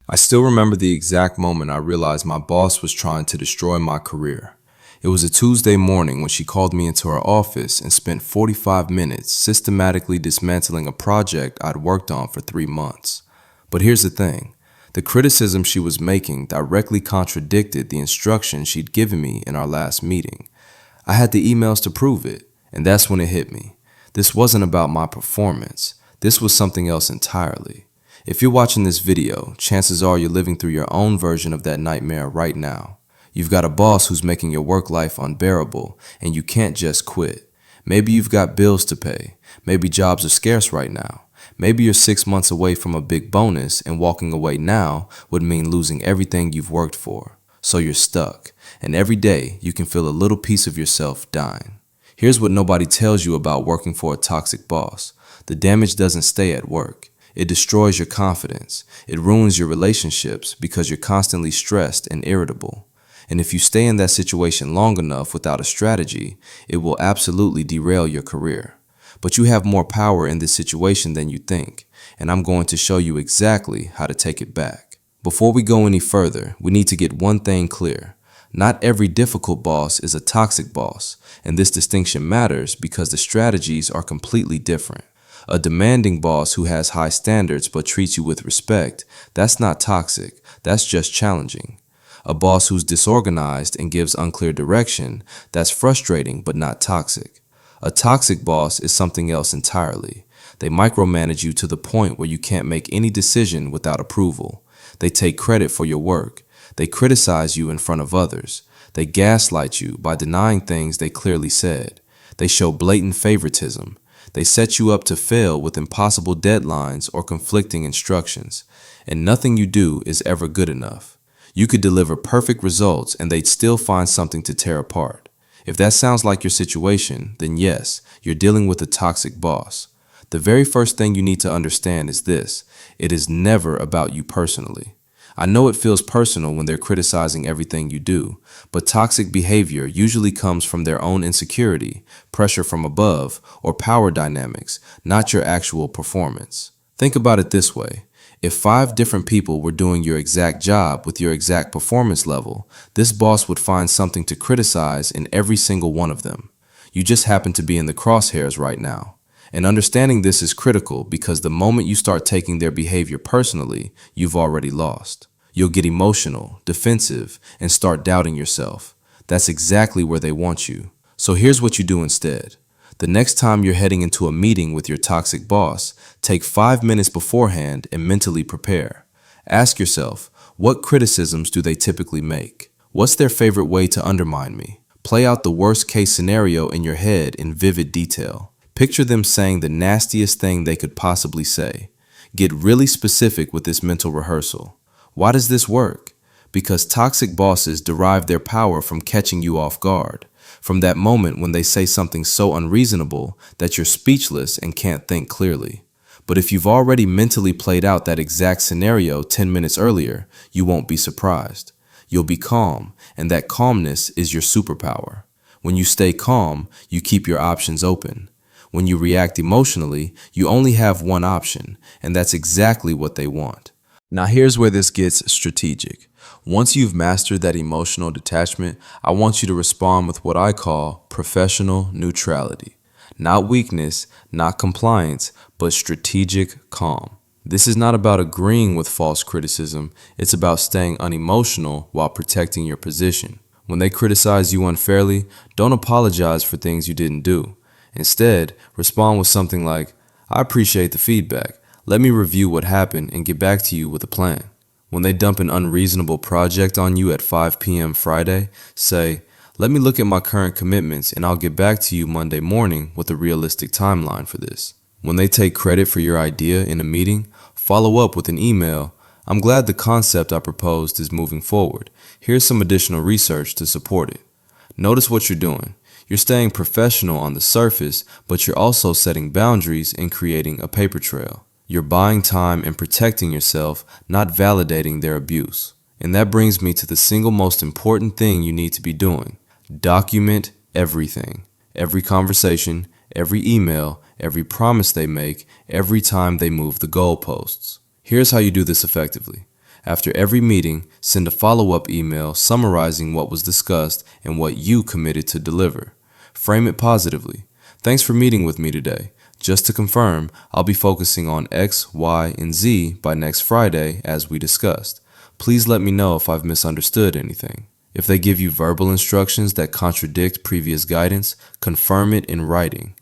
I still remember the exact moment I realized my boss was trying to destroy my career. It was a Tuesday morning when she called me into her office and spent 45 minutes systematically dismantling a project I'd worked on for 3 months. But here's the thing. The criticism she was making directly contradicted the instructions she'd given me in our last meeting. I had the emails to prove it, and that's when it hit me. This wasn't about my performance. This was something else entirely. If you're watching this video, chances are you're living through your own version of that nightmare right now. You've got a boss who's making your work life unbearable, and you can't just quit. Maybe you've got bills to pay. Maybe jobs are scarce right now. Maybe you're 6 months away from a big bonus, and walking away now would mean losing everything you've worked for. So you're stuck, and every day you can feel a little piece of yourself dying. Here's what nobody tells you about working for a toxic boss. The damage doesn't stay at work. It destroys your confidence. It ruins your relationships because you're constantly stressed and irritable. And if you stay in that situation long enough without a strategy, it will absolutely derail your career. But you have more power in this situation than you think, and I'm going to show you exactly how to take it back. Before we go any further, we need to get one thing clear. Not every difficult boss is a toxic boss, and this distinction matters because the strategies are completely different. A demanding boss who has high standards but treats you with respect, that's not toxic, that's just challenging. A boss who's disorganized and gives unclear direction, that's frustrating but not toxic. A toxic boss is something else entirely. They micromanage you to the point where you can't make any decision without approval. They take credit for your work. They criticize you in front of others. They gaslight you by denying things they clearly said. They show blatant favoritism. They set you up to fail with impossible deadlines or conflicting instructions, and nothing you do is ever good enough. You could deliver perfect results and they'd still find something to tear apart. If that sounds like your situation, then yes, you're dealing with a toxic boss. The very first thing you need to understand is this: it is never about you personally. I know it feels personal when they're criticizing everything you do, but toxic behavior usually comes from their own insecurity, pressure from above, or power dynamics, not your actual performance. Think about it this way. If 5 different people were doing your exact job with your exact performance level, this boss would find something to criticize in every single one of them. You just happen to be in the crosshairs right now. And understanding this is critical because the moment you start taking their behavior personally, you've already lost. You'll get emotional, defensive, and start doubting yourself. That's exactly where they want you. So here's what you do instead. The next time you're heading into a meeting with your toxic boss, take 5 minutes beforehand and mentally prepare. Ask yourself, what criticisms do they typically make? What's their favorite way to undermine me? Play out the worst case scenario in your head in vivid detail. Picture them saying the nastiest thing they could possibly say. Get really specific with this mental rehearsal. Why does this work? Because toxic bosses derive their power from catching you off guard, from that moment when they say something so unreasonable that you're speechless and can't think clearly. But if you've already mentally played out that exact scenario 10 minutes earlier, you won't be surprised. You'll be calm, and that calmness is your superpower. When you stay calm, you keep your options open. When you react emotionally, you only have one option, and that's exactly what they want. Now here's where this gets strategic. Once you've mastered that emotional detachment, I want you to respond with what I call professional neutrality. Not weakness, not compliance, but strategic calm. This is not about agreeing with false criticism, it's about staying unemotional while protecting your position. When they criticize you unfairly, don't apologize for things you didn't do. Instead, respond with something like, "I appreciate the feedback. Let me review what happened and get back to you with a plan." When they dump an unreasonable project on you at 5 p.m. Friday, say, "Let me look at my current commitments and I'll get back to you Monday morning with a realistic timeline for this." When they take credit for your idea in a meeting, follow up with an email, "I'm glad the concept I proposed is moving forward. Here's some additional research to support it." Notice what you're doing. You're staying professional on the surface, but you're also setting boundaries and creating a paper trail. You're buying time and protecting yourself, not validating their abuse. And that brings me to the single most important thing you need to be doing. Document everything. Every conversation, every email, every promise they make, every time they move the goalposts. Here's how you do this effectively. After every meeting, send a follow-up email summarizing what was discussed and what you committed to deliver. Frame it positively. Thanks for meeting with me today. Just to confirm, I'll be focusing on X, Y, and Z by next Friday as we discussed. Please let me know if I've misunderstood anything. If they give you verbal instructions that contradict previous guidance, confirm it in writing.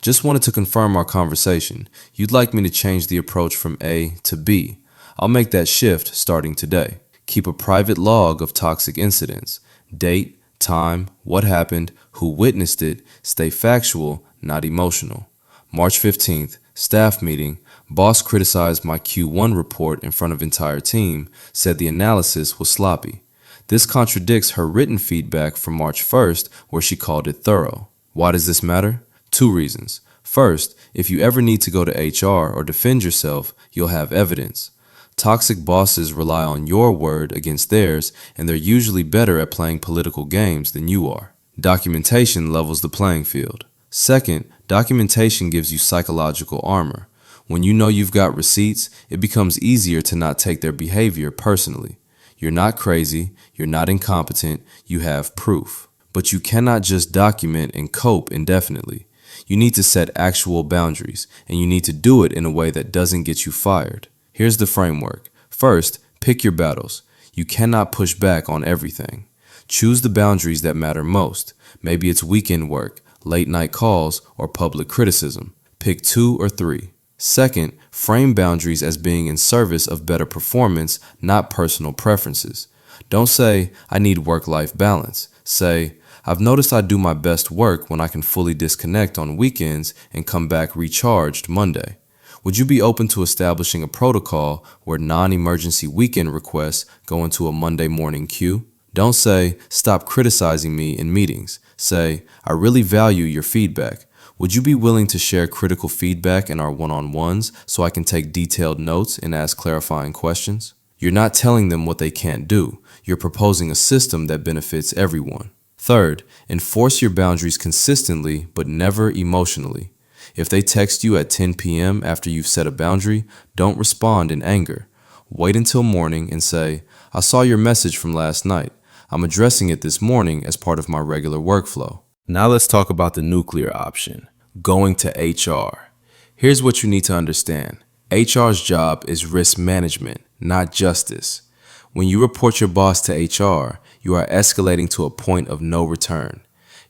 Just wanted to confirm our conversation. You'd like me to change the approach from A to B. I'll make that shift starting today. Keep a private log of toxic incidents. Date, time, what happened, who witnessed it. Stay factual, not emotional. March 15th, staff meeting. Boss criticized my Q1 report in front of entire team, said the analysis was sloppy. This contradicts her written feedback from March 1st where she called it thorough. Why does this matter? 2 reasons. First, if you ever need to go to HR or defend yourself, you'll have evidence. Toxic bosses rely on your word against theirs, and they're usually better at playing political games than you are. Documentation levels the playing field. Second, documentation gives you psychological armor. When you know you've got receipts, it becomes easier to not take their behavior personally. You're not crazy, you're not incompetent, you have proof. But you cannot just document and cope indefinitely. You need to set actual boundaries, and you need to do it in a way that doesn't get you fired. Here's the framework. First, pick your battles. You cannot push back on everything. Choose the boundaries that matter most. Maybe it's weekend work, late night calls, or public criticism. Pick 2 or 3. Second, frame boundaries as being in service of better performance, not personal preferences. Don't say, I need work-life balance. Say, I've noticed I do my best work when I can fully disconnect on weekends and come back recharged Monday. Would you be open to establishing a protocol where non-emergency weekend requests go into a Monday morning queue? Don't say, stop criticizing me in meetings. Say, I really value your feedback. Would you be willing to share critical feedback in our one-on-ones so I can take detailed notes and ask clarifying questions? You're not telling them what they can't do. You're proposing a system that benefits everyone. Third, enforce your boundaries consistently but never emotionally. If they text you at 10 p.m. after you've set a boundary, don't respond in anger. Wait until morning and say, I saw your message from last night. I'm addressing it this morning as part of my regular workflow. Now let's talk about the nuclear option, going to HR. Here's what you need to understand. HR's job is risk management, not justice. When you report your boss to HR, you are escalating to a point of no return.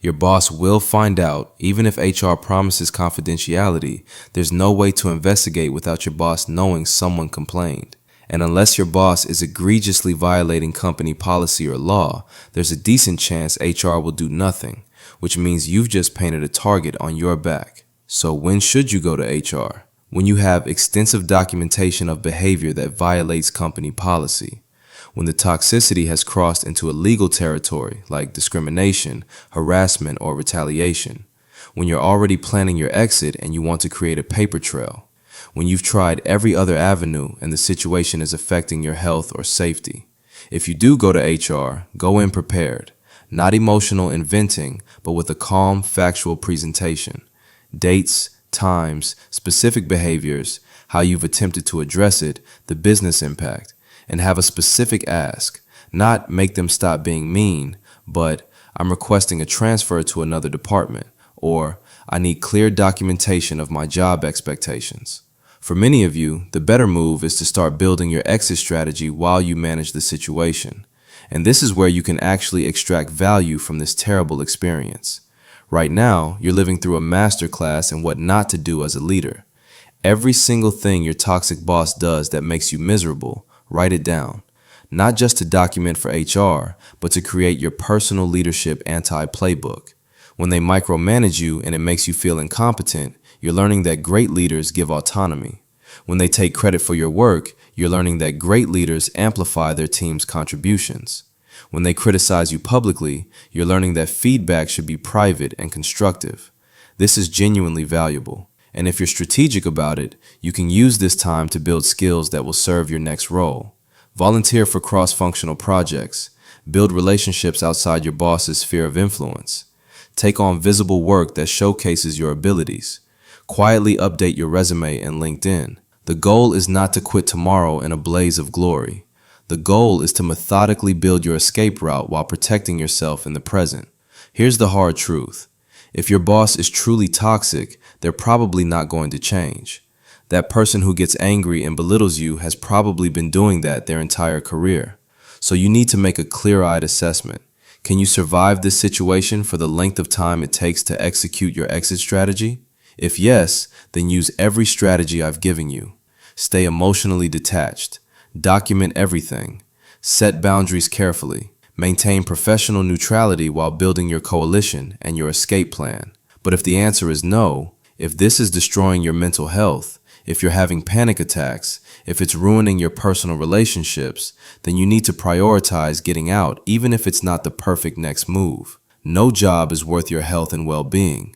Your boss will find out. Even if HR promises confidentiality, there's no way to investigate without your boss knowing someone complained. And unless your boss is egregiously violating company policy or law, there's a decent chance HR will do nothing, which means you've just painted a target on your back. So when should you go to HR? When you have extensive documentation of behavior that violates company policy. When the toxicity has crossed into a legal territory like discrimination, harassment, or retaliation. When you're already planning your exit and you want to create a paper trail. When you've tried every other avenue and the situation is affecting your health or safety. If you do go to HR, go in prepared. Not emotional and venting, but with a calm, factual presentation. Dates, times, specific behaviors, how you've attempted to address it, the business impact, and have a specific ask. Not make them stop being mean, but I'm requesting a transfer to another department, or I need clear documentation of my job expectations. For many of you, the better move is to start building your exit strategy while you manage the situation. And this is where you can actually extract value from this terrible experience. Right now, you're living through a masterclass in what not to do as a leader. Every single thing your toxic boss does that makes you miserable, write it down. Not just to document for HR, but to create your personal leadership anti-playbook. When they micromanage you and it makes you feel incompetent, you're learning that great leaders give autonomy. When they take credit for your work, you're learning that great leaders amplify their team's contributions. When they criticize you publicly, you're learning that feedback should be private and constructive. This is genuinely valuable. And if you're strategic about it, you can use this time to build skills that will serve your next role. Volunteer for cross-functional projects. Build relationships outside your boss's sphere of influence. Take on visible work that showcases your abilities. Quietly update your resume and LinkedIn. The goal is not to quit tomorrow in a blaze of glory. The goal is to methodically build your escape route while protecting yourself in the present. Here's the hard truth. If your boss is truly toxic, they're probably not going to change. That person who gets angry and belittles you has probably been doing that their entire career. So you need to make a clear-eyed assessment. Can you survive this situation for the length of time it takes to execute your exit strategy? If yes, then use every strategy I've given you. Stay emotionally detached. Document everything. Set boundaries carefully. Maintain professional neutrality while building your coalition and your escape plan. But if the answer is no, if this is destroying your mental health, if you're having panic attacks, if it's ruining your personal relationships, then you need to prioritize getting out even if it's not the perfect next move. No job is worth your health and well-being.